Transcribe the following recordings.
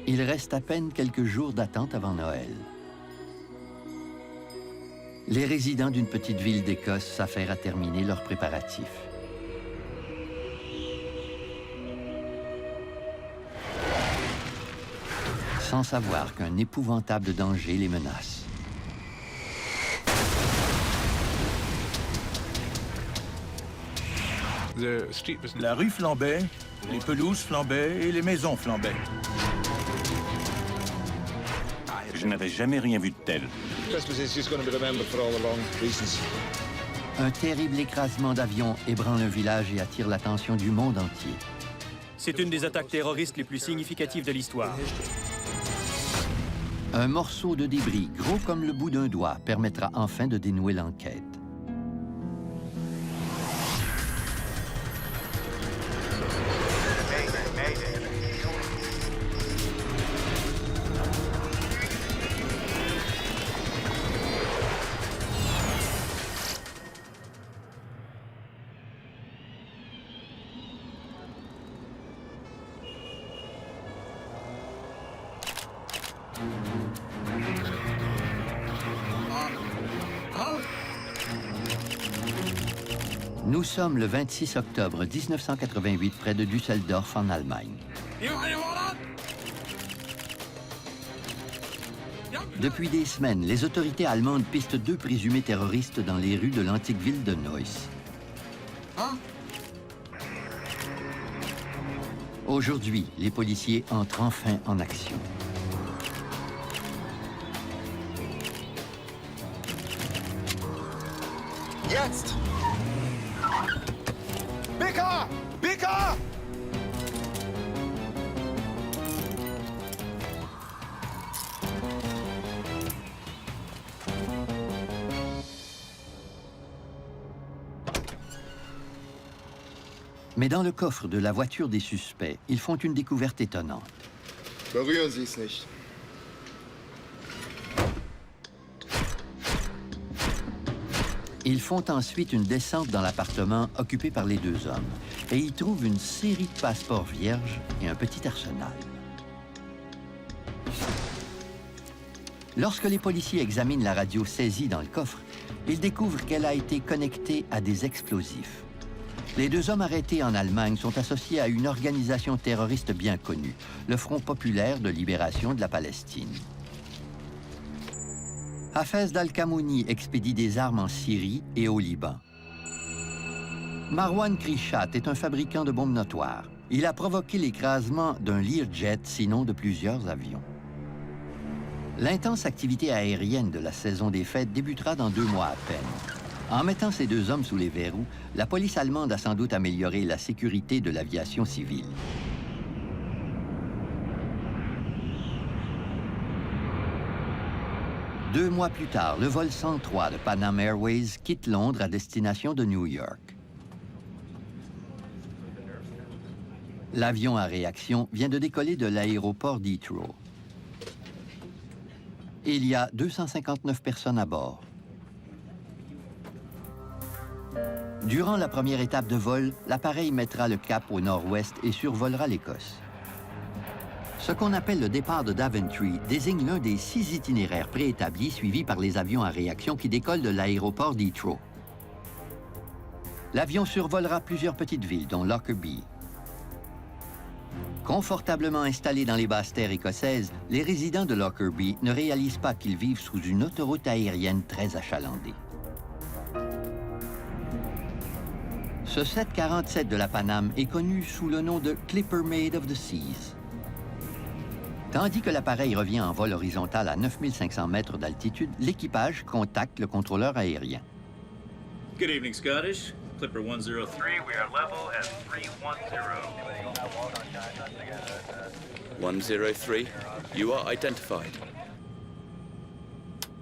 Il reste à peine quelques jours d'attente avant Noël. Les résidents d'une petite ville d'Écosse s'affairent à terminer leurs préparatifs. Sans savoir qu'un épouvantable danger les menace. La rue flambait, les pelouses flambaient et les maisons flambaient. Je n'avais jamais rien vu de tel. Un terrible écrasement d'avions ébranle un village et attire l'attention du monde entier. C'est une des attaques terroristes les plus significatives de l'histoire. Un morceau de débris, gros comme le bout d'un doigt, permettra enfin de dénouer l'enquête. Nous sommes le 26 octobre 1988 près de Düsseldorf en Allemagne. Depuis des semaines, les autorités allemandes pistent 2 présumés terroristes dans les rues de l'antique ville de Neuss. Aujourd'hui, les policiers entrent enfin en action. Jetzt! Bika! Bika! Mais dans le coffre de la voiture des suspects, ils font une découverte étonnante. Berühren Sie es nicht. Ils font ensuite une descente dans l'appartement occupé par les 2 hommes et y trouvent une série de passeports vierges et un petit arsenal. Lorsque les policiers examinent la radio saisie dans le coffre, ils découvrent qu'elle a été connectée à des explosifs. Les 2 hommes arrêtés en Allemagne sont associés à une organisation terroriste bien connue, le Front populaire de libération de la Palestine. Hafez Al-Kamouni expédie des armes en Syrie et au Liban. Marwan Krishat est un fabricant de bombes notoires. Il a provoqué l'écrasement d'un Learjet, sinon de plusieurs avions. L'intense activité aérienne de la saison des fêtes débutera dans 2 mois à peine. En mettant ces 2 hommes sous les verrous, la police allemande a sans doute amélioré la sécurité de l'aviation civile. Deux mois plus tard, le vol 103 de Pan Am Airways quitte Londres à destination de New York. L'avion à réaction vient de décoller de l'aéroport d'Heathrow. Il y a 259 personnes à bord. Durant la première étape de vol, l'appareil mettra le cap au nord-ouest et survolera l'Écosse. Ce qu'on appelle le départ de Daventry désigne l'un des 6 itinéraires préétablis suivis par les avions à réaction qui décollent de l'aéroport d'Heathrow. L'avion survolera plusieurs petites villes, dont Lockerbie. Confortablement installés dans les basses terres écossaises, les résidents de Lockerbie ne réalisent pas qu'ils vivent sous une autoroute aérienne très achalandée. Ce 747 de la Pan Am est connu sous le nom de Clipper Made of the Seas. Tandis que l'appareil revient en vol horizontal à 9500 mètres d'altitude, l'équipage contacte le contrôleur aérien. Good evening, Scottish. Clipper 103, we are level at 310. 103, you are identified.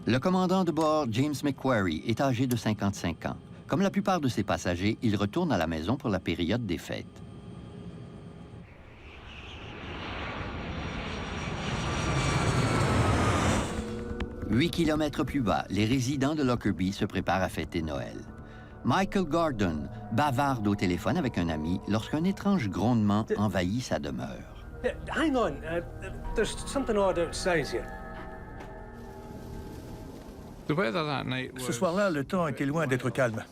Le commandant de bord, James McQuarrie, est âgé de 55 ans. Comme la plupart de ses passagers, il retourne à la maison pour la période des fêtes. « 8 kilomètres plus bas, les résidents de Lockerbie se préparent à fêter Noël. Michael Gordon bavarde au téléphone avec un ami lorsqu'un étrange grondement envahit sa demeure. Hang on. There's something odd outside here. The weather that night Ce was soir-là, le temps était loin d'être calme.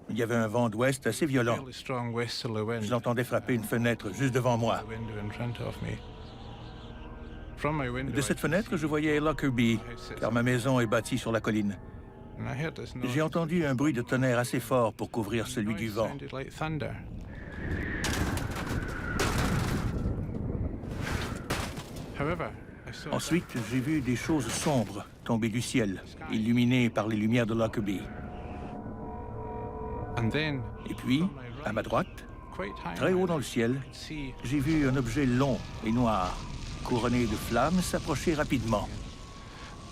Il y avait un vent d'ouest assez violent. fairly strong westerly wind. Je l'entendais frapper une fenêtre juste devant moi. The window in front of me. From my window, De cette fenêtre, je voyais Lockerbie, car ma maison est bâtie sur la colline. and I heard this noise. J'ai entendu un bruit de tonnerre assez fort pour couvrir The celui du noise vent. sounded like thunder. However, I saw Ensuite, j'ai vu des choses sombres tomber du ciel, illuminées par les lumières de Lockerbie. and then, Et puis, à ma droite, quite high, très haut dans le ciel, I could see j'ai vu un objet long et noir, couronné de flammes, s'approcher rapidement.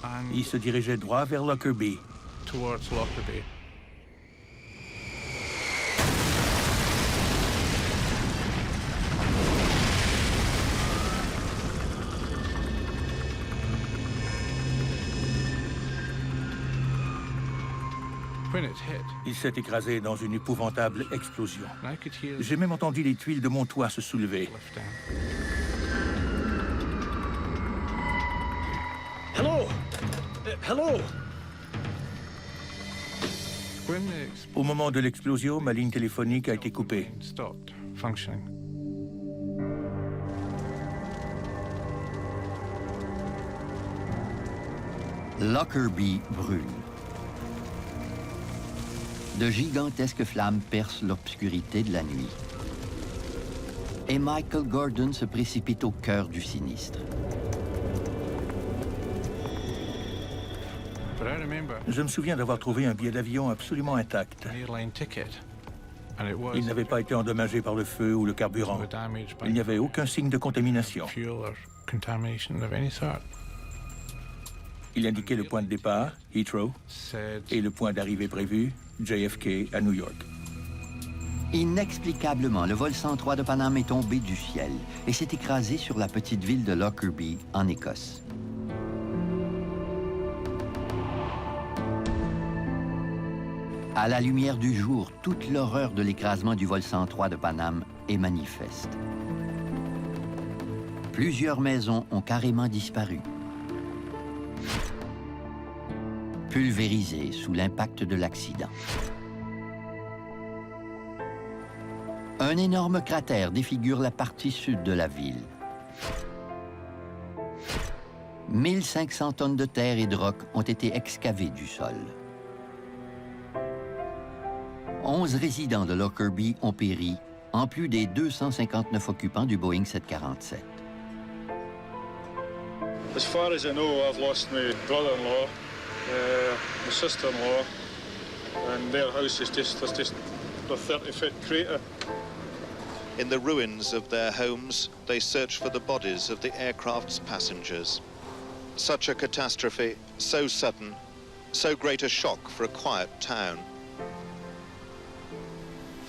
and Il se dirigeait droit vers Lockerbie. towards Lockerbie. When it hit, Il s'est écrasé dans une épouvantable explosion. and I could hear J'ai même entendu les tuiles de mon toit se soulever. lifting. Hello? Hello? When the explosion Au moment de l'explosion, ma ligne téléphonique a été coupée. stopped functioning, Lockerbie brûle. De gigantesques flammes percent l'obscurité de la nuit. Et Michael Gordon se précipite au cœur du sinistre. but I remember Je me souviens d'avoir trouvé un billet d'avion absolument intact. an airline ticket, and it was Il n'avait pas été endommagé par le feu ou le carburant. damaged by Il n'y avait aucun signe de contamination. fuel or contamination of any sort. Il indiquait le point de départ, Heathrow, Said et le point d'arrivée prévu, JFK, à New York. Inexplicablement, le vol 103 de Paname est tombé du ciel et s'est écrasé sur la petite ville de Lockerbie, en Écosse. À la lumière du jour, toute l'horreur de l'écrasement du vol 103 de Paname est manifeste. Plusieurs maisons ont carrément disparu. Pulvérisées sous l'impact de l'accident. Un énorme cratère défigure la partie sud de la ville. 1500 tonnes de terre et de roc ont été excavées du sol. 11 résidents de Lockerbie ont péri, en plus des 259 occupants du Boeing 747. As far as I know, I've lost my brother-in-law, my sister-in-law, and their house is there's just a 30-foot crater. In the ruins of their homes, they search for the bodies of the aircraft's passengers. Such a catastrophe, so sudden, so great a shock for a quiet town.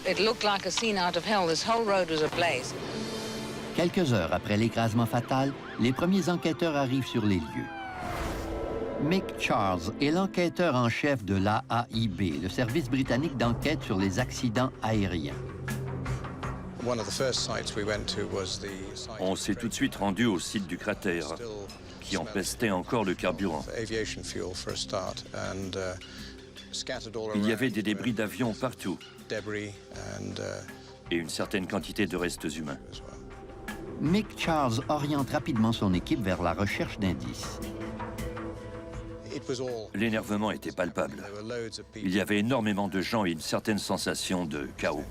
It looked like a scene out of hell. This whole road was ablaze. Quelques heures après l'écrasement fatal, les premiers enquêteurs arrivent sur les lieux. Mick Charles est l'enquêteur en chef de l'AAIB, le service britannique d'enquête sur les accidents aériens. On s'est tout de suite rendu au site du cratère, qui empestait encore le carburant. Il y avait des débris d'avions partout et une certaine quantité de restes humains. Mick Charles oriente rapidement son équipe vers la recherche d'indices. L'énervement était palpable. Il y avait énormément de gens et une certaine sensation de chaos.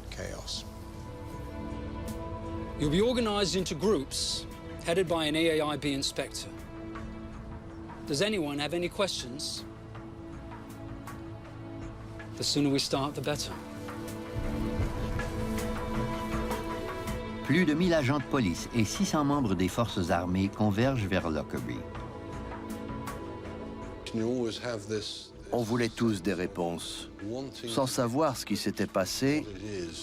You'll be organized into groups, headed by an AAIB inspector. Does anyone have any questions? The sooner we start, the better. Plus de 1000 agents de police et 600 membres des forces armées convergent vers Lockerbie. On voulait tous des réponses. Sans savoir ce qui s'était passé,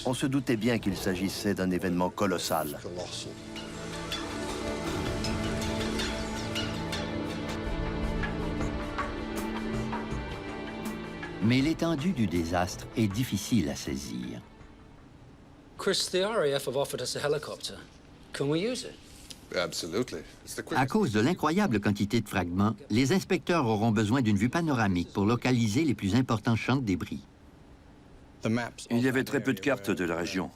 on se doutait bien qu'il s'agissait d'un événement colossal. Mais l'étendue du désastre est difficile à saisir. Chris, the RAF have offered us a helicopter. Can we use it? À cause de l'incroyable quantité de fragments, les inspecteurs auront besoin d'une vue panoramique pour localiser les plus importants champs de débris. Il y avait très peu de cartes de la région.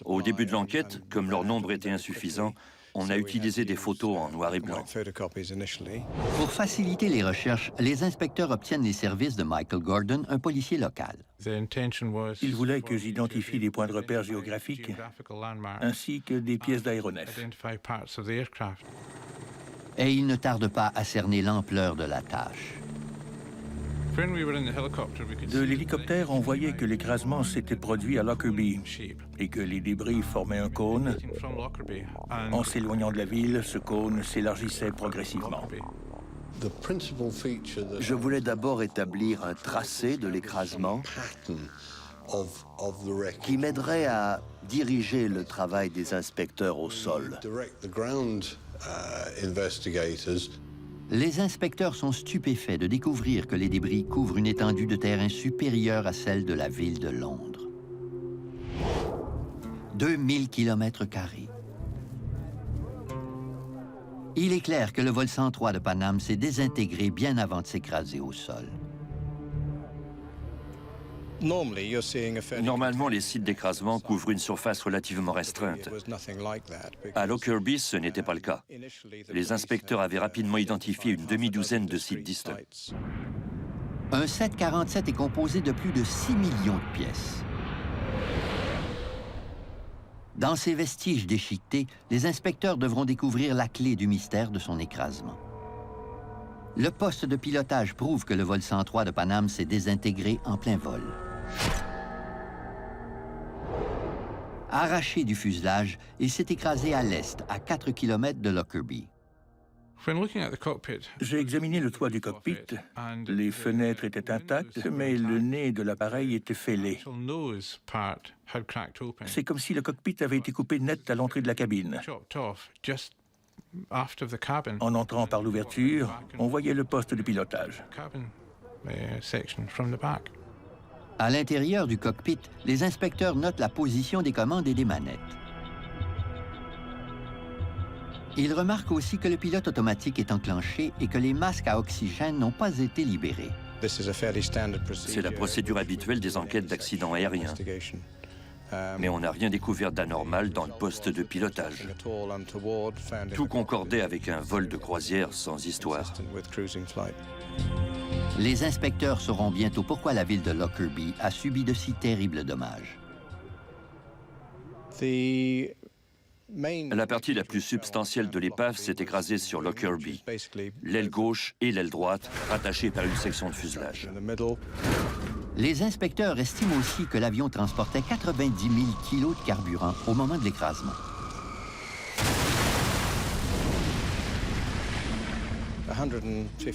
Au début de l'enquête, comme leur nombre était insuffisant, on a utilisé des photos en noir et blanc. Pour faciliter les recherches, les inspecteurs obtiennent les services de Michael Gordon, un policier local. Ils voulaient que j'identifie des points de repère géographiques ainsi que des pièces d'aéronefs. Et ils ne tardent pas à cerner l'ampleur de la tâche. De l'hélicoptère, on voyait que l'écrasement s'était produit à Lockerbie et que les débris formaient un cône. En s'éloignant de la ville, ce cône s'élargissait progressivement. Je voulais d'abord établir un tracé de l'écrasement qui m'aiderait à diriger le travail des inspecteurs au sol. Les inspecteurs sont stupéfaits de découvrir que les débris couvrent une étendue de terrain supérieure à celle de la ville de Londres. 2000 km². Il est clair que le vol 103 de Paname s'est désintégré bien avant de s'écraser au sol. Normalement, les sites d'écrasement couvrent une surface relativement restreinte. À Lockerbie, ce n'était pas le cas. Les inspecteurs avaient rapidement identifié une demi-douzaine de sites distincts. Un 747 est composé de plus de 6 millions de pièces. Dans ces vestiges déchiquetés, les inspecteurs devront découvrir la clé du mystère de son écrasement. Le poste de pilotage prouve que le vol 103 de Paname s'est désintégré en plein vol. Arraché du fuselage, il s'est écrasé à l'est, à 4 km de Lockerbie. J'ai examiné le toit du cockpit. Les fenêtres étaient intactes, mais le nez de l'appareil était fêlé. C'est comme si le cockpit avait été coupé net à l'entrée de la cabine. En entrant par l'ouverture, on voyait le poste de pilotage. À l'intérieur du cockpit, les inspecteurs notent la position des commandes et des manettes. Ils remarquent aussi que le pilote automatique est enclenché et que les masques à oxygène n'ont pas été libérés. C'est la procédure habituelle des enquêtes d'accidents aériens. Mais on n'a rien découvert d'anormal dans le poste de pilotage. Tout concordait avec un vol de croisière sans histoire. Les inspecteurs sauront bientôt pourquoi la ville de Lockerbie a subi de si terribles dommages. La partie la plus substantielle de l'épave s'est écrasée sur Lockerbie. L'aile gauche et l'aile droite, rattachées par une section de fuselage. Les inspecteurs estiment aussi que l'avion transportait 90 000 kilos de carburant au moment de l'écrasement.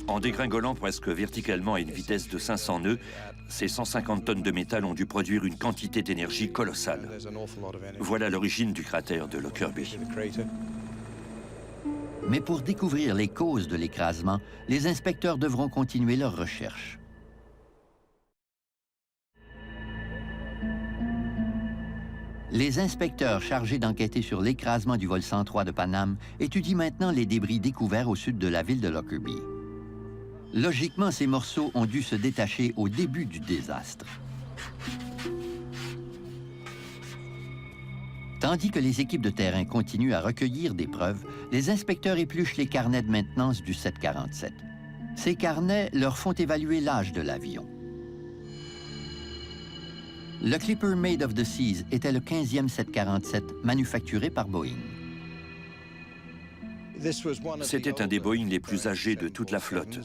En dégringolant presque verticalement à une vitesse de 500 nœuds, ces 150 tonnes de métal ont dû produire une quantité d'énergie colossale. Voilà l'origine du cratère de Lockerbie. Mais pour découvrir les causes de l'écrasement, les inspecteurs devront continuer leurs recherches. Les inspecteurs chargés d'enquêter sur l'écrasement du vol 103 de Paname étudient maintenant les débris découverts au sud de la ville de Lockerbie. Logiquement, ces morceaux ont dû se détacher au début du désastre. Tandis que les équipes de terrain continuent à recueillir des preuves, les inspecteurs épluchent les carnets de maintenance du 747. Ces carnets leur font évaluer l'âge de l'avion. Le Clipper Made of the Seas était le 15e 747 manufacturé par Boeing. C'était un des Boeing les plus âgés de toute la flotte.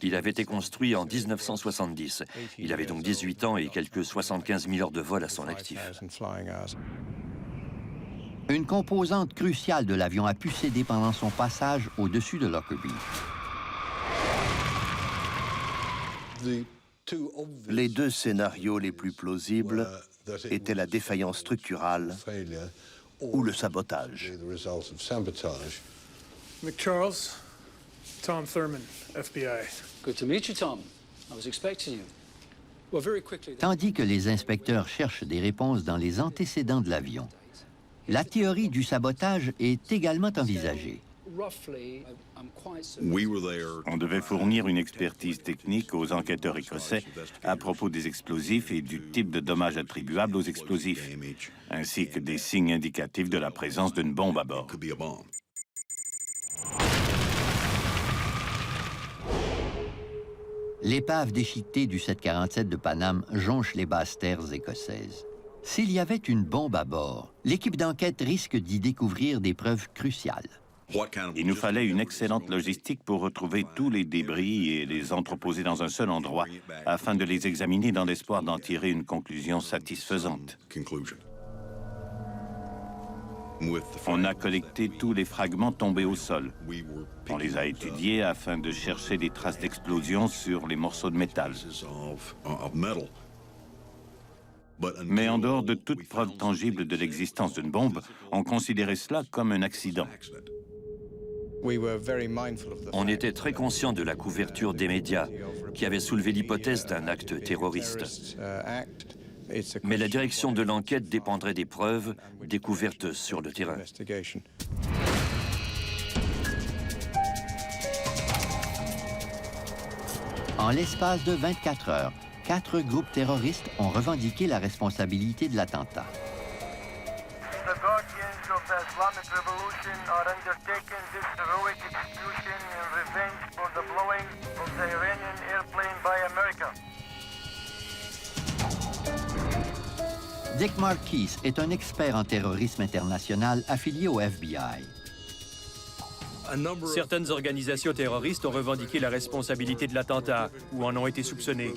Il avait été construit en 1970. Il avait donc 18 ans et quelques 75 000 heures de vol à son actif. Une composante cruciale de l'avion a pu céder pendant son passage au-dessus de Lockerbie. Les deux scénarios les plus plausibles étaient la défaillance structurale ou le sabotage. McCharles, Tom Thurman, FBI. Good to meet you, Tom. I was expecting you. Well, very quickly. Tandis que les inspecteurs cherchent des réponses dans les antécédents de l'avion, la théorie du sabotage est également envisagée. On devait fournir une expertise technique aux enquêteurs écossais à propos des explosifs et du type de dommages attribuables aux explosifs, ainsi que des signes indicatifs de la présence d'une bombe à bord. L'épave déchiquetée du 747 de Paname jonche les basses terres écossaises. S'il y avait une bombe à bord, l'équipe d'enquête risque d'y découvrir des preuves cruciales. Il nous fallait une excellente logistique pour retrouver tous les débris et les entreposer dans un seul endroit afin de les examiner dans l'espoir d'en tirer une conclusion satisfaisante. On a collecté tous les fragments tombés au sol. On les a étudiés afin de chercher des traces d'explosion sur les morceaux de métal. Mais en dehors de toute preuve tangible de l'existence d'une bombe, on considérait cela comme un accident. On était très conscient de la couverture des médias qui avait soulevé l'hypothèse d'un acte terroriste. Mais la direction de l'enquête dépendrait des preuves découvertes sur le terrain. En l'espace de 24 heures, 4 groupes terroristes ont revendiqué la responsabilité de l'attentat. The guardians of the Islamic Revolution are undertaking this heroic execution in revenge for the blowing of the Iranian airplane by America. Dick Marquis est un expert en terrorisme international affilié au FBI. Certaines organisations terroristes ont revendiqué la responsabilité de l'attentat ou en ont été soupçonnées,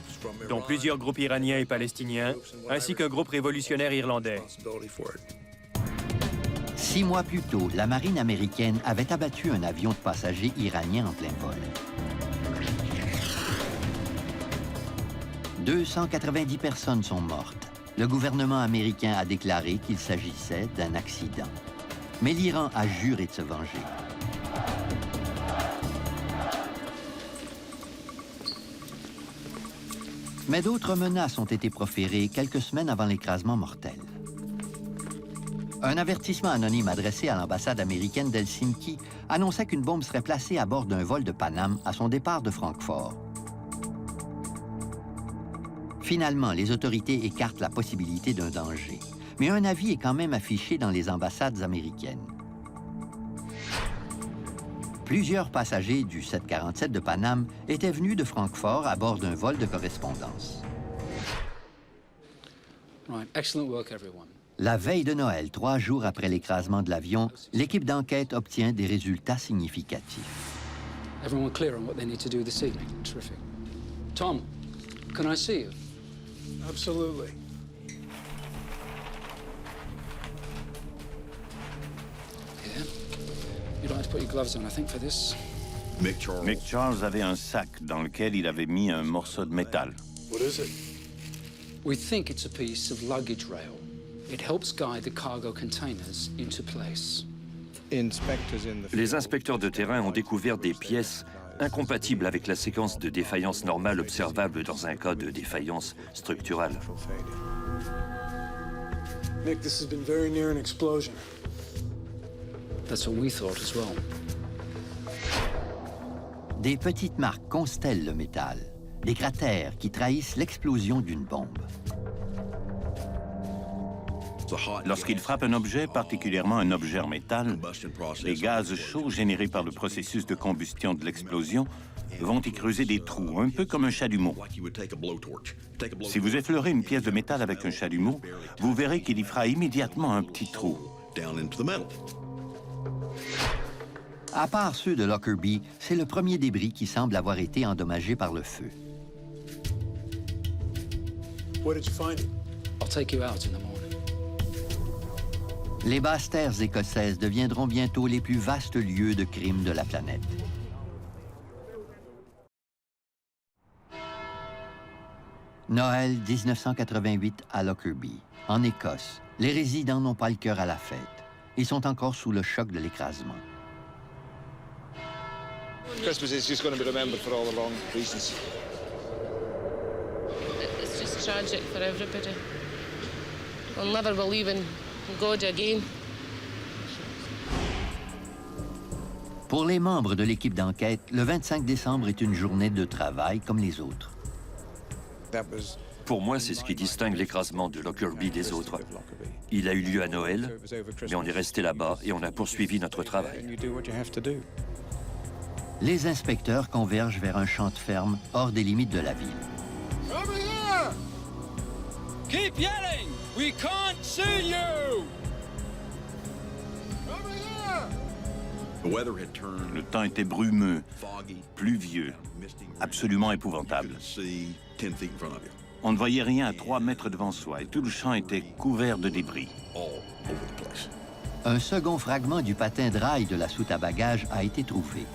dont plusieurs groupes iraniens et palestiniens, ainsi qu'un groupe révolutionnaire irlandais. 6 mois plus tôt, la marine américaine avait abattu un avion de passagers iranien en plein vol. 290 personnes sont mortes. Le gouvernement américain a déclaré qu'il s'agissait d'un accident. Mais l'Iran a juré de se venger. Mais d'autres menaces ont été proférées quelques semaines avant l'écrasement mortel. Un avertissement anonyme adressé à l'ambassade américaine d'Helsinki annonçait qu'une bombe serait placée à bord d'un vol de Paname à son départ de Francfort. Finalement, les autorités écartent la possibilité d'un danger. Mais un avis est quand même affiché dans les ambassades américaines. Plusieurs passagers du 747 de Paname étaient venus de Francfort à bord d'un vol de correspondance. Right. Excellent work, everyone. La veille de Noël, 3 jours après l'écrasement de l'avion, l'équipe d'enquête obtient des résultats significatifs. Everyone clear on what they need to do this evening? Terrific. Tom, can I see you? Absolutely. Yeah. You'd like to put your gloves on, I think, for this. Mick Charles avait un sac dans lequel il avait mis un morceau de métal. What is it? We think it's a piece of luggage rail. It helps guide the cargo containers into place. Les inspecteurs de terrain ont découvert des pièces incompatibles avec la séquence de défaillance normale observable dans un cas de défaillance structurale. Nick, this has been very near an explosion. That's what we thought as well. Des petites marques constellent le métal, des cratères qui trahissent l'explosion d'une bombe. Lorsqu'il frappe un objet, particulièrement un objet en métal, les gaz chauds générés par le processus de combustion de l'explosion vont y creuser des trous, un peu comme un chalumeau. Si vous effleurez une pièce de métal avec un chalumeau, vous verrez qu'il y fera immédiatement un petit trou. À part ceux de Lockerbie, c'est le premier débris qui semble avoir été endommagé par le feu. Where did you find it? I'll take you out in the morning. Les basses terres écossaises deviendront bientôt les plus vastes lieux de crimes de la planète. Noël 1988 à Lockerbie, en Écosse. Les résidents n'ont pas le cœur à la fête. Ils sont encore sous le choc de l'écrasement. Christmas is just going to be remembered for all the wrong reasons. It's just tragic for everybody. We'll never believe in God again. Pour les membres de l'équipe d'enquête, le 25 décembre est une journée de travail comme les autres. Pour moi, c'est ce qui distingue l'écrasement de Lockerbie des autres. Il a eu lieu à Noël, mais on est resté là-bas et on a poursuivi notre travail. Les inspecteurs convergent vers un champ de ferme hors des limites de la ville. Over here! Keep yelling! We can't see you! Over here! Le temps était brumeux, pluvieux, absolument épouvantable. On ne voyait rien à 3 mètres devant soi et tout le champ était couvert de débris. Un second fragment du patin de rail de la soute à bagages a été trouvé.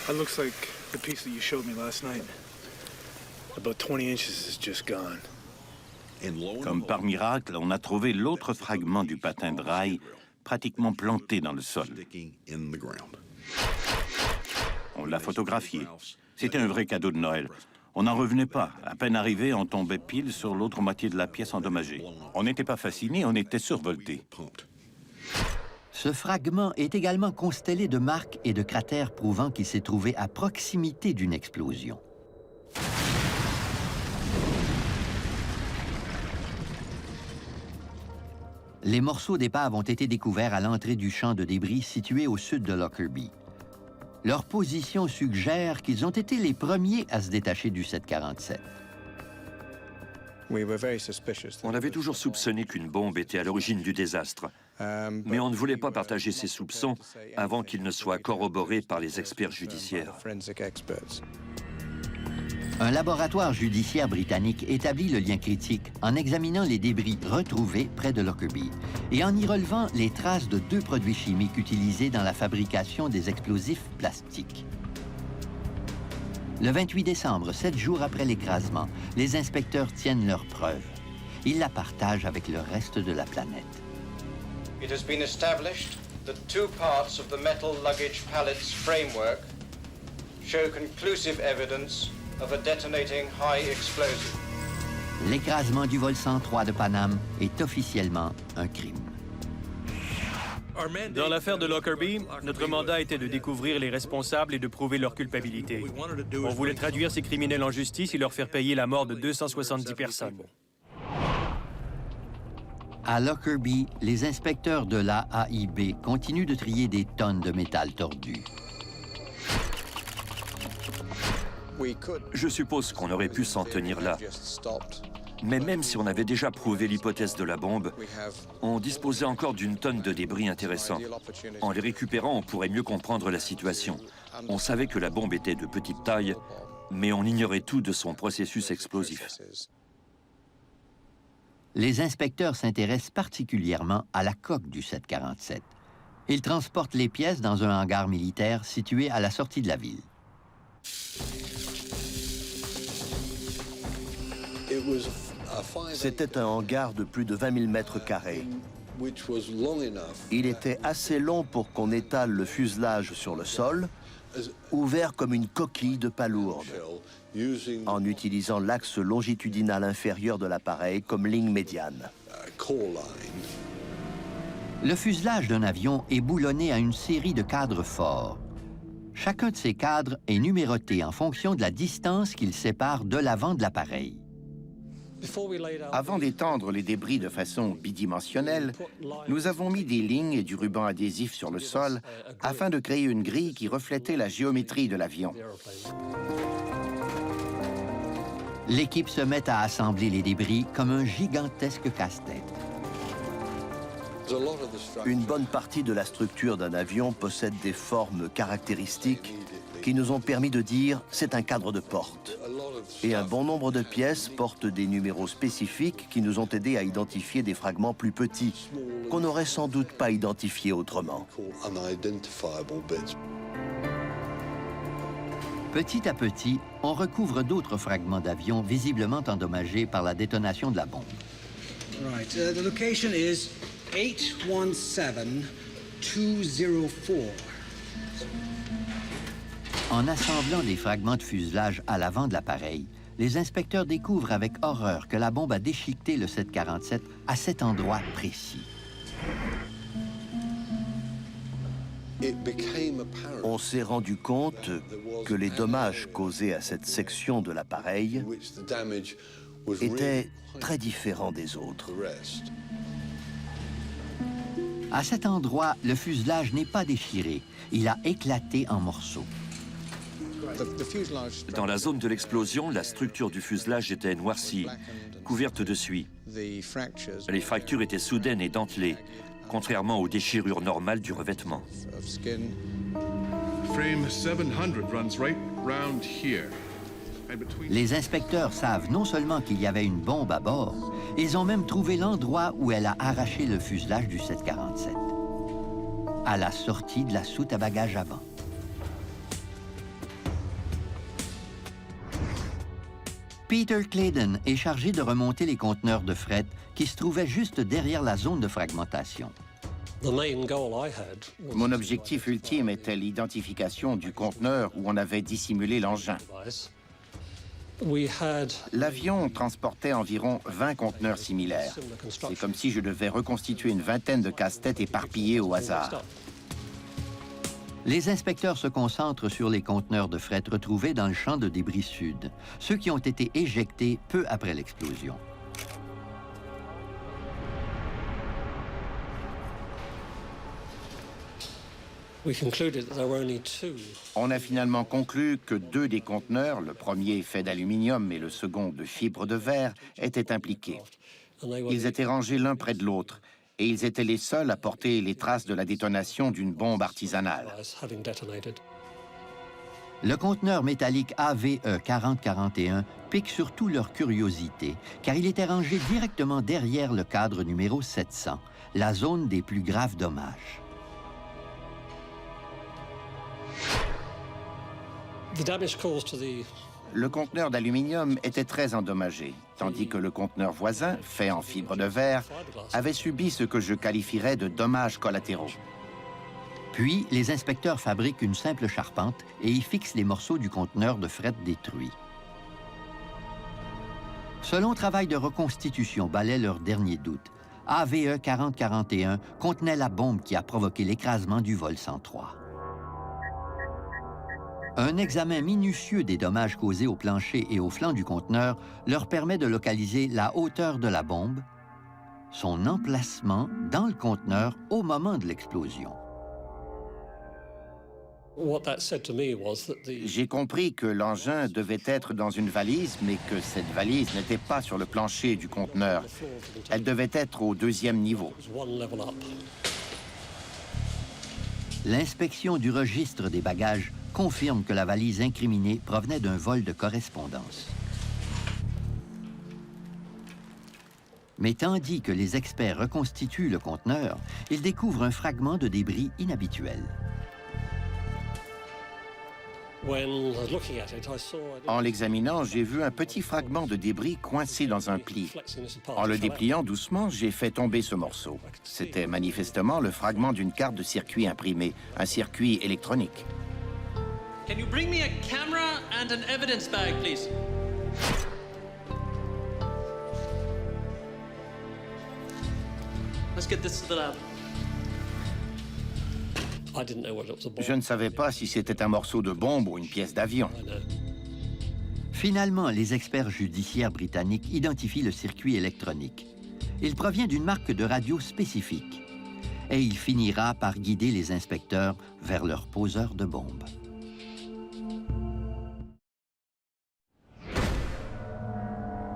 That looks like the piece that you showed me last night. About 20 inches is just gone. Comme par miracle, on a trouvé l'autre fragment du patin de rail pratiquement planté dans le sol. On l'a photographié. C'était un vrai cadeau de Noël. On n'en revenait pas. À peine arrivé, on tombait pile sur l'autre moitié de la pièce endommagée. On n'était pas fascinés, on était survoltés. Ce fragment est également constellé de marques et de cratères prouvant qu'il s'est trouvé à proximité d'une explosion. Les morceaux d'épave ont été découverts à l'entrée du champ de débris situé au sud de Lockerbie. Leur position suggère qu'ils ont été les premiers à se détacher du 747. On avait toujours soupçonné qu'une bombe était à l'origine du désastre, mais on ne voulait pas partager ces soupçons avant qu'ils ne soient corroborés par les experts judiciaires. Un laboratoire judiciaire britannique établit le lien critique en examinant les débris retrouvés près de Lockerbie et en y relevant les traces de 2 produits chimiques utilisés dans la fabrication des explosifs plastiques. Le 28 décembre, 7 jours après l'écrasement, les inspecteurs tiennent leurs preuves. Ils la partagent avec le reste de la planète. It has been established that 2 parts of the metal luggage pallets framework show conclusive evidence of a detonating high explosive. L'écrasement du vol 103 de Paname est officiellement un crime. Dans l'affaire de Lockerbie, notre mandat était de découvrir les responsables et de prouver leur culpabilité. On voulait traduire ces criminels en justice et leur faire payer la mort de 270 personnes. À Lockerbie, les inspecteurs de l'AAIB continuent de trier des tonnes de métal tordu. Je suppose qu'on aurait pu s'en tenir là. Mais même si on avait déjà prouvé l'hypothèse de la bombe, on disposait encore d'une tonne de débris intéressants. En les récupérant, on pourrait mieux comprendre la situation. On savait que la bombe était de petite taille, mais on ignorait tout de son processus explosif. Les inspecteurs s'intéressent particulièrement à la coque du 747. Ils transportent les pièces dans un hangar militaire situé à la sortie de la ville. C'était un hangar de plus de 20 000 mètres carrés. Il était assez long pour qu'on étale le fuselage sur le sol, ouvert comme une coquille de palourde, en utilisant l'axe longitudinal inférieur de l'appareil comme ligne médiane. Le fuselage d'un avion est boulonné à une série de cadres forts. Chacun de ces cadres est numéroté en fonction de la distance qu'il sépare de l'avant de l'appareil. Avant d'étendre les débris de façon bidimensionnelle, nous avons mis des lignes et du ruban adhésif sur le sol afin de créer une grille qui reflétait la géométrie de l'avion. L'équipe se met à assembler les débris comme un gigantesque casse-tête. Une bonne partie de la structure d'un avion possède des formes caractéristiques qui nous ont permis de dire « c'est un cadre de porte ». Et un bon nombre de pièces portent des numéros spécifiques qui nous ont aidés à identifier des fragments plus petits, qu'on n'aurait sans doute pas identifiés autrement. Petit à petit, on recouvre d'autres fragments d'avion visiblement endommagés par la détonation de la bombe. Right, the location is 817204. En assemblant des fragments de fuselage à l'avant de l'appareil, les inspecteurs découvrent avec horreur que la bombe a déchiqueté le 747 à cet endroit précis. On s'est rendu compte que les dommages causés à cette section de l'appareil étaient très différents des autres. À cet endroit, le fuselage n'est pas déchiré. Il a éclaté en morceaux. Dans la zone de l'explosion, la structure du fuselage était noircie, couverte de suie. Les fractures étaient soudaines et dentelées, contrairement aux déchirures normales du revêtement. Les inspecteurs savent non seulement qu'il y avait une bombe à bord, ils ont même trouvé l'endroit où elle a arraché le fuselage du 747, à la sortie de la soute à bagages avant. Peter Claydon est chargé de remonter les conteneurs de fret qui se trouvaient juste derrière la zone de fragmentation. Mon objectif ultime était l'identification du conteneur où on avait dissimulé l'engin. L'avion transportait environ 20 conteneurs similaires. C'est comme si je devais reconstituer une vingtaine de casse-têtes éparpillés au hasard. Les inspecteurs se concentrent sur les conteneurs de fret retrouvés dans le champ de débris sud, ceux qui ont été éjectés peu après l'explosion. On a finalement conclu que 2 des conteneurs, le premier fait d'aluminium et le second de fibre de verre, étaient impliqués. Ils étaient rangés l'un près de l'autre et ils étaient les seuls à porter les traces de la détonation d'une bombe artisanale. Le conteneur métallique AVE 4041 pique surtout leur curiosité, car il était rangé directement derrière le cadre numéro 700, la zone des plus graves dommages. Le conteneur d'aluminium était très endommagé, tandis que le conteneur voisin, fait en fibre de verre, avait subi ce que je qualifierais de dommages collatéraux. Puis, les inspecteurs fabriquent une simple charpente et y fixent les morceaux du conteneur de fret détruit. Ce long travail de reconstitution balaie leur dernier doute. AVE 4041 contenait la bombe qui a provoqué l'écrasement du vol 103. Un examen minutieux des dommages causés au plancher et au flanc du conteneur leur permet de localiser la hauteur de la bombe, son emplacement dans le conteneur au moment de l'explosion. J'ai compris que l'engin devait être dans une valise, mais que cette valise n'était pas sur le plancher du conteneur. Elle devait être au 2e niveau. L'inspection du registre des bagages confirme que la valise incriminée provenait d'un vol de correspondance. Mais tandis que les experts reconstituent le conteneur, ils découvrent un fragment de débris inhabituel. En l'examinant, j'ai vu un petit fragment de débris coincé dans un pli. En le dépliant doucement, j'ai fait tomber ce morceau. C'était manifestement le fragment d'une carte de circuit imprimée, un circuit électronique. Can you bring me a camera and an evidence bag, please? Let's get this to the lab. Je ne savais pas si c'était un morceau de bombe ou une pièce d'avion. Finalement, les experts judiciaires britanniques identifient le circuit électronique. Il provient d'une marque de radio spécifique et il finira par guider les inspecteurs vers leur poseur de bombes.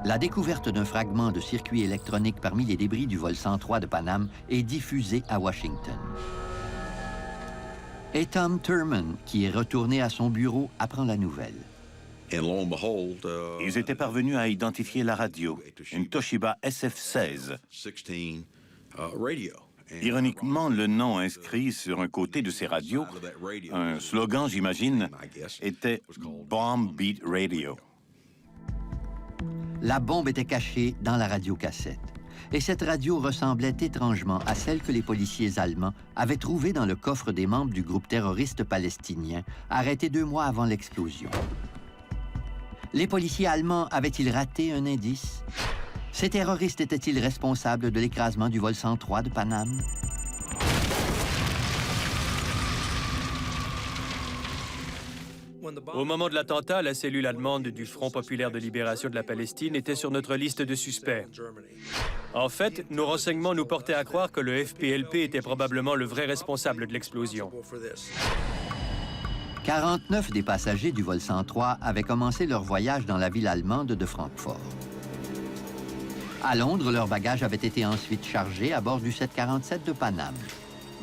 La découverte d'un fragment de circuit électronique parmi les débris du vol 103 de Paname est diffusée à Washington. Et Tom Thurman, qui est retourné à son bureau, apprend la nouvelle. Ils étaient parvenus à identifier la radio, une Toshiba SF-16. Ironiquement, le nom inscrit sur un côté de ces radios, un slogan, j'imagine, était « Bomb Beat Radio ». La bombe était cachée dans la radiocassette. Et cette radio ressemblait étrangement à celle que les policiers allemands avaient trouvée dans le coffre des membres du groupe terroriste palestinien, arrêté 2 mois avant l'explosion. Les policiers allemands avaient-ils raté un indice? Ces terroristes étaient-ils responsables de l'écrasement du vol 103 de Paname? Au moment de l'attentat, la cellule allemande du Front populaire de libération de la Palestine était sur notre liste de suspects. En fait, nos renseignements nous portaient à croire que le FPLP était probablement le vrai responsable de l'explosion. 49 des passagers du vol 103 avaient commencé leur voyage dans la ville allemande de Francfort. À Londres, leurs bagages avaient été ensuite chargés à bord du 747 de Paname.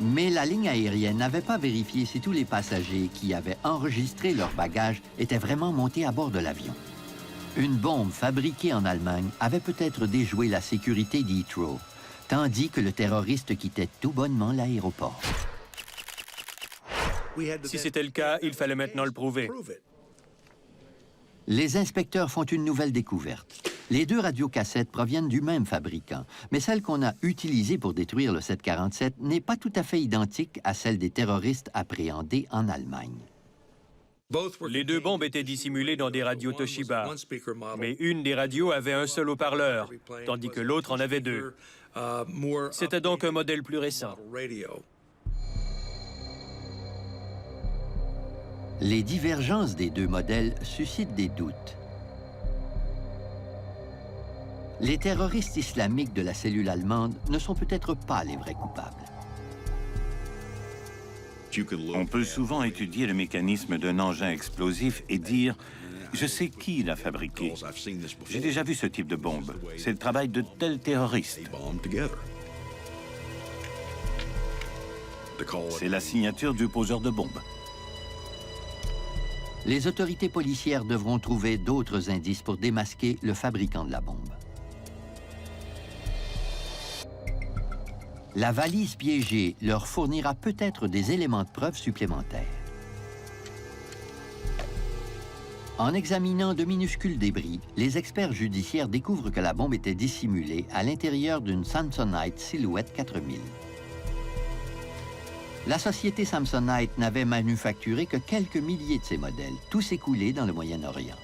Mais la ligne aérienne n'avait pas vérifié si tous les passagers qui avaient enregistré leurs bagages étaient vraiment montés à bord de l'avion. Une bombe fabriquée en Allemagne avait peut-être déjoué la sécurité d'Heathrow, tandis que le terroriste quittait tout bonnement l'aéroport. Si c'était le cas, il fallait maintenant le prouver. Les inspecteurs font une nouvelle découverte. Les deux radiocassettes proviennent du même fabricant, mais celle qu'on a utilisée pour détruire le 747 n'est pas tout à fait identique à celle des terroristes appréhendés en Allemagne. Les deux bombes étaient dissimulées dans des radios Toshiba, mais une des radios avait un seul haut-parleur, tandis que l'autre en avait deux. C'était donc un modèle plus récent. Les divergences des deux modèles suscitent des doutes. Les terroristes islamiques de la cellule allemande ne sont peut-être pas les vrais coupables. On peut souvent étudier le mécanisme d'un engin explosif et dire « Je sais qui l'a fabriqué. J'ai déjà vu ce type de bombe. C'est le travail de tel terroriste. » C'est la signature du poseur de bombe. Les autorités policières devront trouver d'autres indices pour démasquer le fabricant de la bombe. La valise piégée leur fournira peut-être des éléments de preuve supplémentaires. En examinant de minuscules débris, les experts judiciaires découvrent que la bombe était dissimulée à l'intérieur d'une Samsonite Silhouette 4000. La société Samsonite n'avait manufacturé que quelques milliers de ces modèles, tous écoulés dans le Moyen-Orient.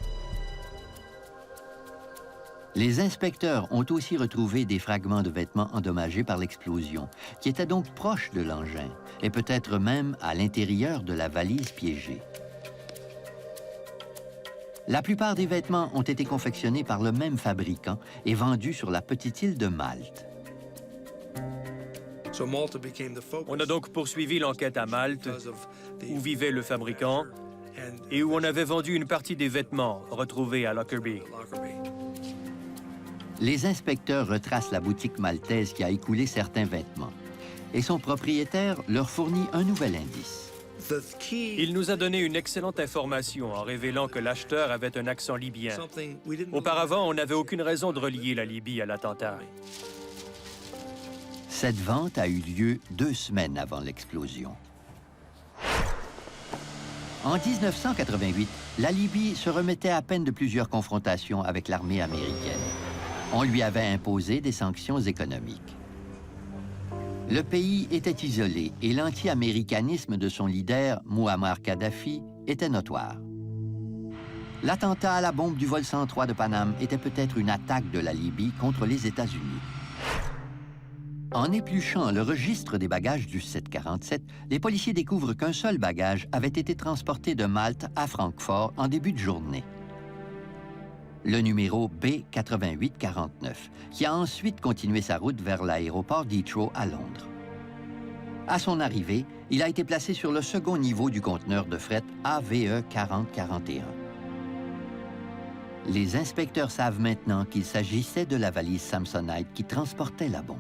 Les inspecteurs ont aussi retrouvé des fragments de vêtements endommagés par l'explosion, qui étaient donc proches de l'engin, et peut-être même à l'intérieur de la valise piégée. La plupart des vêtements ont été confectionnés par le même fabricant et vendus sur la petite île de Malte. On a donc poursuivi l'enquête à Malte, où vivait le fabricant et où on avait vendu une partie des vêtements retrouvés à Lockerbie. Les inspecteurs retracent la boutique maltaise qui a écoulé certains vêtements, et son propriétaire leur fournit un nouvel indice. Il nous a donné une excellente information en révélant que l'acheteur avait un accent libyen. Auparavant, on n'avait aucune raison de relier la Libye à l'attentat. Cette vente a eu lieu 2 semaines avant l'explosion. En 1988, la Libye se remettait à peine de plusieurs confrontations avec l'armée américaine. On lui avait imposé des sanctions économiques. Le pays était isolé et l'anti-américanisme de son leader, Mouammar Kadhafi, était notoire. L'attentat à la bombe du vol 103 de Paname était peut-être une attaque de la Libye contre les États-Unis. En épluchant le registre des bagages du 747, les policiers découvrent qu'un seul bagage avait été transporté de Malte à Francfort en début de journée. Le numéro B8849, qui a ensuite continué sa route vers l'aéroport d'Heathrow à Londres. À son arrivée, il a été placé sur le second niveau du conteneur de fret AVE 4041. Les inspecteurs savent maintenant qu'il s'agissait de la valise Samsonite qui transportait la bombe.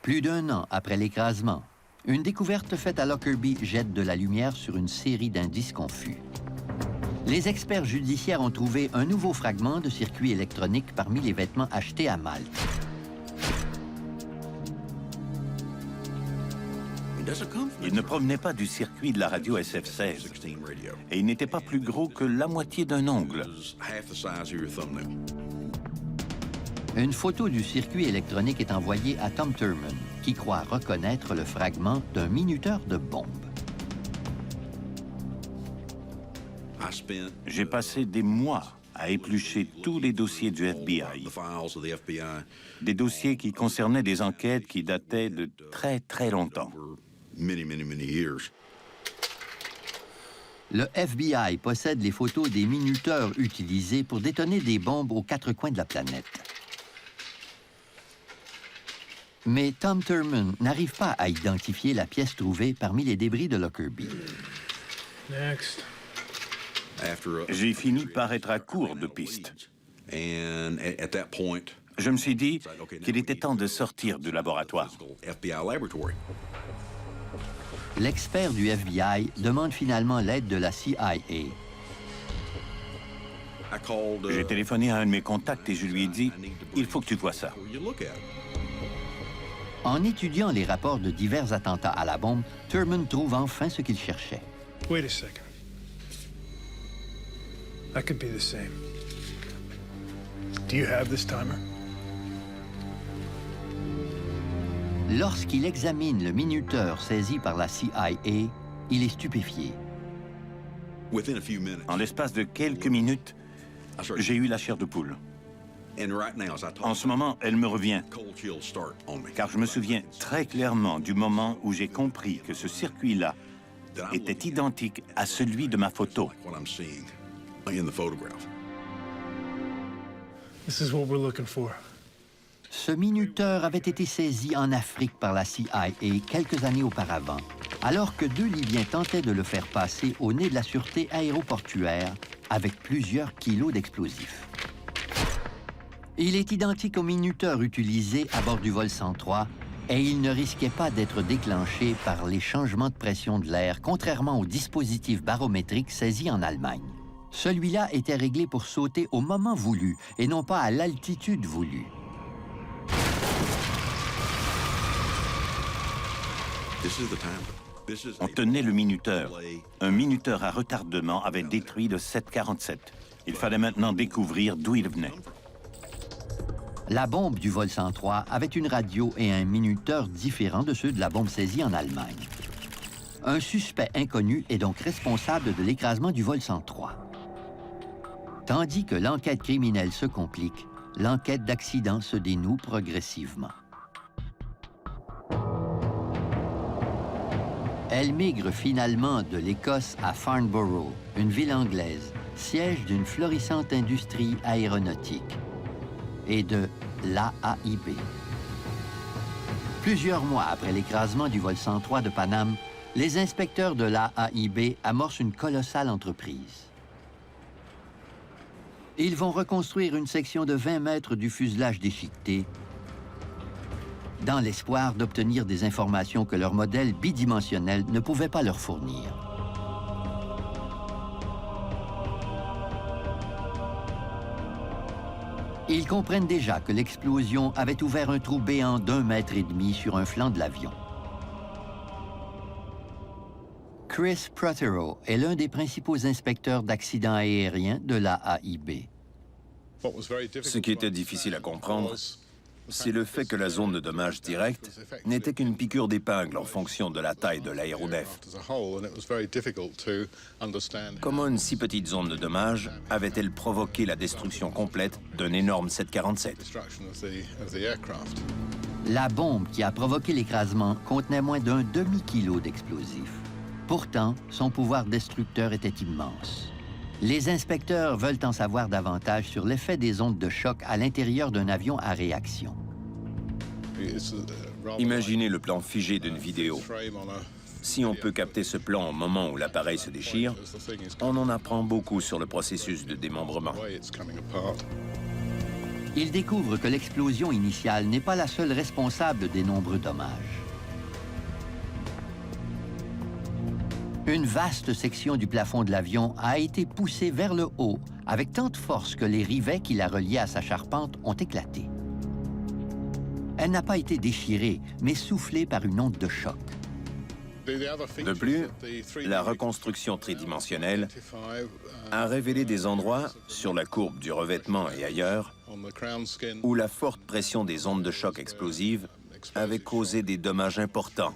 Plus d'1 an après l'écrasement, une découverte faite à Lockerbie jette de la lumière sur une série d'indices confus. Les experts judiciaires ont trouvé un nouveau fragment de circuit électronique parmi les vêtements achetés à Malte. Il ne provenait pas du circuit de la radio SF-16 et il n'était pas plus gros que la moitié d'un ongle. Une photo du circuit électronique est envoyée à Tom Thurman, qui croit reconnaître le fragment d'un minuteur de bombe. J'ai passé des mois à éplucher tous les dossiers du FBI. Des dossiers qui concernaient des enquêtes qui dataient de très, très longtemps. Le FBI possède les photos des minuteurs utilisés pour détonner des bombes aux quatre coins de la planète. Mais Tom Thurman n'arrive pas à identifier la pièce trouvée parmi les débris de Lockerbie. Next. J'ai fini par être à court de pistes. Je me suis dit qu'il était temps de sortir du laboratoire. L'expert du FBI demande finalement l'aide de la CIA. J'ai téléphoné à un de mes contacts et je lui ai dit « Il faut que tu vois ça ». En étudiant les rapports de divers attentats à la bombe, Thurman trouve enfin ce qu'il cherchait. Wait a second. That could be the same. Do you have this timer? Lorsqu'il examine le minuteur saisi par la CIA, il est stupéfié. En l'espace de quelques minutes, j'ai eu la chair de poule. En ce moment, elle me revient, car je me souviens très clairement du moment où j'ai compris que ce circuit-là était identique à celui de ma photo. This is what we're looking for. Ce minuteur avait été saisi en Afrique par la CIA quelques années auparavant, alors que deux Libyens tentaient de le faire passer au nez de la sûreté aéroportuaire avec plusieurs kilos d'explosifs. Il est identique au minuteur utilisé à bord du vol 103 et il ne risquait pas d'être déclenché par les changements de pression de l'air, contrairement au dispositif barométrique saisi en Allemagne. Celui-là était réglé pour sauter au moment voulu et non pas à l'altitude voulue. On tenait le minuteur. Un minuteur à retardement avait détruit le 747. Il fallait maintenant découvrir d'où il venait. La bombe du vol 103 avait une radio et un minuteur différents de ceux de la bombe saisie en Allemagne. Un suspect inconnu est donc responsable de l'écrasement du vol 103. Tandis que l'enquête criminelle se complique, l'enquête d'accident se dénoue progressivement. Elle migre finalement de l'Écosse à Farnborough, une ville anglaise, siège d'une florissante industrie aéronautique, et de l'AAIB. Plusieurs mois après l'écrasement du vol 103 de Paname, les inspecteurs de l'AAIB amorcent une colossale entreprise. Ils vont reconstruire une section de 20 mètres du fuselage déchiqueté dans l'espoir d'obtenir des informations que leur modèle bidimensionnel ne pouvait pas leur fournir. Ils comprennent déjà que l'explosion avait ouvert un trou béant d'1,5 mètre sur un flanc de l'avion. Chris Prothero est l'un des principaux inspecteurs d'accidents aériens de l'AAIB. Ce qui était difficile à comprendre, c'est le fait que la zone de dommage direct n'était qu'une piqûre d'épingle en fonction de la taille de l'aéronef. Comment une si petite zone de dommage avait-elle provoqué la destruction complète d'un énorme 747? La bombe qui a provoqué l'écrasement contenait moins d'un demi-kilo d'explosifs. Pourtant, son pouvoir destructeur était immense. Les inspecteurs veulent en savoir davantage sur l'effet des ondes de choc à l'intérieur d'un avion à réaction. Imaginez le plan figé d'une vidéo. Si on peut capter ce plan au moment où l'appareil se déchire, on en apprend beaucoup sur le processus de démembrement. Ils découvrent que l'explosion initiale n'est pas la seule responsable des nombreux dommages. Une vaste section du plafond de l'avion a été poussée vers le haut avec tant de force que les rivets qui la reliaient à sa charpente ont éclaté. Elle n'a pas été déchirée, mais soufflée par une onde de choc. De plus, la reconstruction tridimensionnelle a révélé des endroits, sur la courbe du revêtement et ailleurs, où la forte pression des ondes de choc explosives avait causé des dommages importants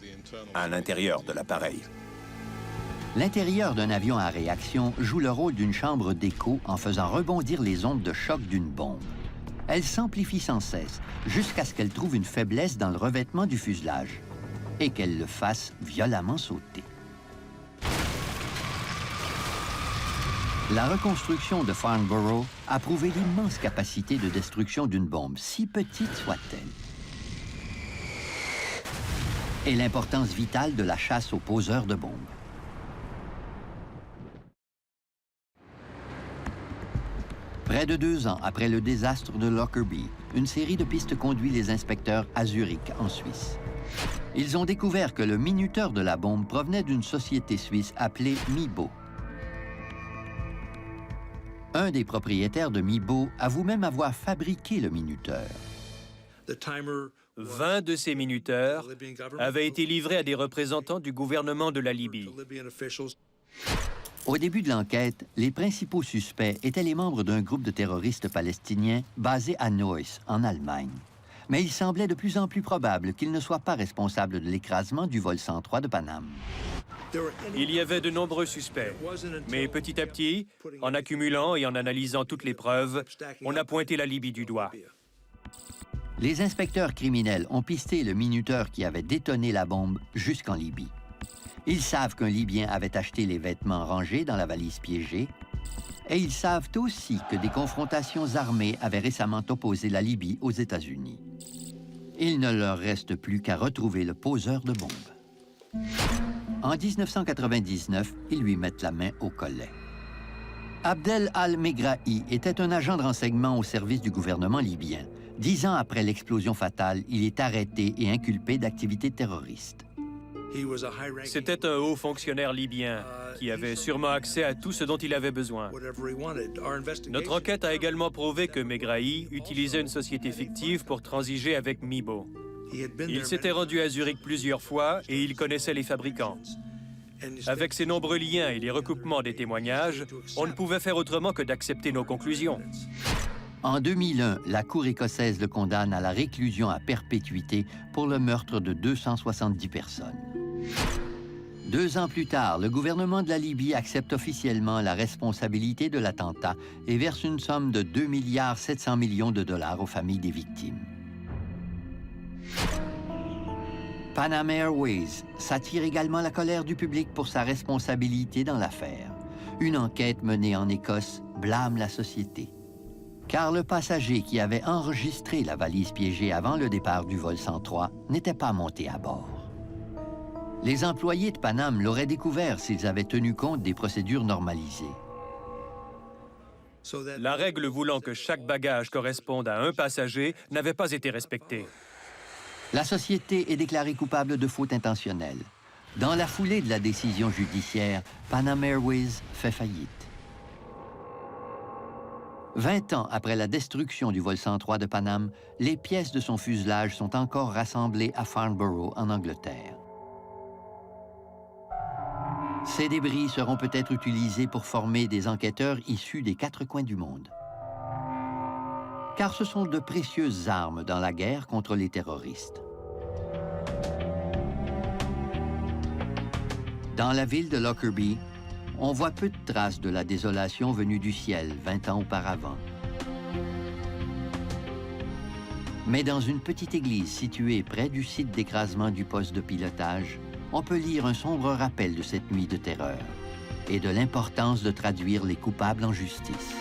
à l'intérieur de l'appareil. L'intérieur d'un avion à réaction joue le rôle d'une chambre d'écho en faisant rebondir les ondes de choc d'une bombe. Elle s'amplifie sans cesse jusqu'à ce qu'elle trouve une faiblesse dans le revêtement du fuselage. et qu'elle le fasse violemment sauter. La reconstruction de Farnborough a prouvé l'immense capacité de destruction d'une bombe, si petite soit-elle, et l'importance vitale de la chasse aux poseurs de bombes. Près de 2 ans après le désastre de Lockerbie, une série de pistes conduit les inspecteurs à Zurich, en Suisse. Ils ont découvert que le minuteur de la bombe provenait d'une société suisse appelée Mibo. Un des propriétaires de Mibo avoue même avoir fabriqué le minuteur. 20 de ces minuteurs avaient été livrés à des représentants du gouvernement de la Libye. Au début de l'enquête, les principaux suspects étaient les membres d'un groupe de terroristes palestiniens basé à Neuss, en Allemagne. Mais il semblait de plus en plus probable qu'ils ne soient pas responsables de l'écrasement du vol 103 de Paname. Il y avait de nombreux suspects, mais petit à petit, en accumulant et en analysant toutes les preuves, on a pointé la Libye du doigt. Les inspecteurs criminels ont pisté le minuteur qui avait détoné la bombe jusqu'en Libye. Ils savent qu'un Libyen avait acheté les vêtements rangés dans la valise piégée, et ils savent aussi que des confrontations armées avaient récemment opposé la Libye aux États-Unis. Il ne leur reste plus qu'à retrouver le poseur de bombes. En 1999, ils lui mettent la main au collet. Abdel al-Megrahi était un agent de renseignement au service du gouvernement libyen. 10 ans après l'explosion fatale, il est arrêté et inculpé d'activités terroristes. C'était un haut fonctionnaire libyen qui avait sûrement accès à tout ce dont il avait besoin. Notre enquête a également prouvé que Megrahi utilisait une société fictive pour transiger avec Mibo. Il s'était rendu à Zurich plusieurs fois et il connaissait les fabricants. Avec ses nombreux liens et les recoupements des témoignages, on ne pouvait faire autrement que d'accepter nos conclusions. En 2001, la Cour écossaise le condamne à la réclusion à perpétuité pour le meurtre de 270 personnes. 2 ans plus tard, le gouvernement de la Libye accepte officiellement la responsabilité de l'attentat et verse une somme de 2,7 milliards de dollars aux familles des victimes. Panam Airways s'attire également la colère du public pour sa responsabilité dans l'affaire. Une enquête menée en Écosse blâme la société, car le passager qui avait enregistré la valise piégée avant le départ du vol 103 n'était pas monté à bord. Les employés de Panam l'auraient découvert s'ils avaient tenu compte des procédures normalisées. La règle voulant que chaque bagage corresponde à un passager n'avait pas été respectée. La société est déclarée coupable de faute intentionnelle. Dans la foulée de la décision judiciaire, Panam Airways fait faillite. 20 ans après la destruction du vol 103 de Paname, les pièces de son fuselage sont encore rassemblées à Farnborough, en Angleterre. Ces débris seront peut-être utilisés pour former des enquêteurs issus des 4 coins du monde. Car ce sont de précieuses armes dans la guerre contre les terroristes. Dans la ville de Lockerbie, on voit peu de traces de la désolation venue du ciel 20 ans auparavant. Mais dans une petite église située près du site d'écrasement du poste de pilotage, on peut lire un sombre rappel de cette nuit de terreur et de l'importance de traduire les coupables en justice.